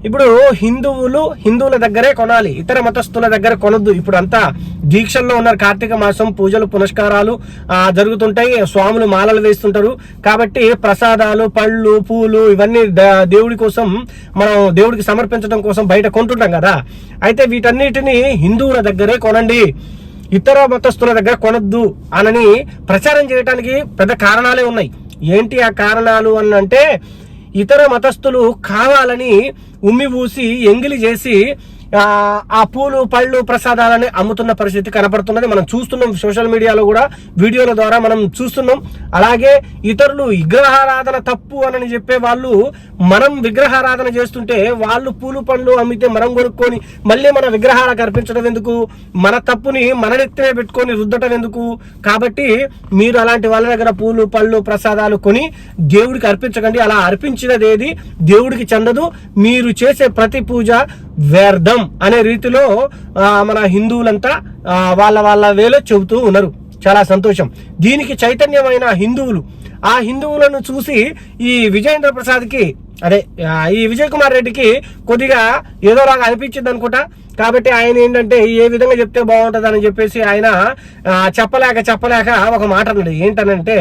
ఇప్పుడు హిందువుల దగ్గరే కొనాలి, ఇతర మతస్థుల దగ్గర కొనొద్దు. ఇప్పుడు అంతా దీక్షల్లో ఉన్నారు, కార్తీక మాసం పూజలు పునస్కారాలు జరుగుతుంటాయి, స్వాములు మాలలు వేస్తుంటారు. కాబట్టి ప్రసాదాలు, పళ్ళు, పూలు ఇవన్నీ దేవుడి కోసం మనం దేవుడికి సమర్పించడం కోసం బయట కొంటుంటాం కదా. అయితే వీటన్నిటిని హిందువుల దగ్గరే కొనండి, ఇతర మతస్థుల దగ్గర కొనొద్దు అని ప్రచారం చేయడానికి పెద్ద కారణాలే ఉన్నాయి. ఏంటి ఆ కారణాలు అని అంటే, ఇతర మతస్థులు కావాలని ఉమ్మి పూసి ఎంగిలి చేసి ఆ పూలు పళ్ళు ప్రసాదాలని అమ్ముతున్న పరిస్థితి కనపడుతున్నది. మనం చూస్తున్నాం, సోషల్ మీడియాలో కూడా వీడియోల ద్వారా మనం చూస్తున్నాం. అలాగే ఇతరులు విగ్రహారాధన తప్పు అని చెప్పే వాళ్ళు మనం విగ్రహారాధన చేస్తుంటే వాళ్ళు పూలు పండ్లు అమ్మితే మనం కొనుక్కొని మళ్ళీ మన విగ్రహాలకు అర్పించడం ఎందుకు, మన తప్పుని మన నెత్తినే పెట్టుకొని రుద్దటం ఎందుకు? కాబట్టి మీరు అలాంటి వాళ్ళ దగ్గర పూలు పళ్ళు ప్రసాదాలు కొని దేవుడికి అర్పించకండి. అలా అర్పించినది ఏది దేవుడికి చెందదు, మీరు చేసే ప్రతి పూజ వ్యర్థం అనే రీతిలో మన హిందువులంతా వాళ్ళ వేలో చెబుతూ ఉన్నారు. చాలా సంతోషం. దీనికి చైతన్యమైన ఆ హిందువులను చూసి ఈ విజయేంద్ర ప్రసాద్కి ఈ విజయ్ కుమార్ రెడ్డికి కొద్దిగా ఏదోలాగా అనిపించింది అనుకుంటా. కాబట్టి ఆయన ఏంటంటే ఏ విధంగా చెప్తే బాగుంటుంది అని చెప్పేసి ఆయన చెప్పలేక ఒక మాట అన్నాడు. ఏంటనంటే,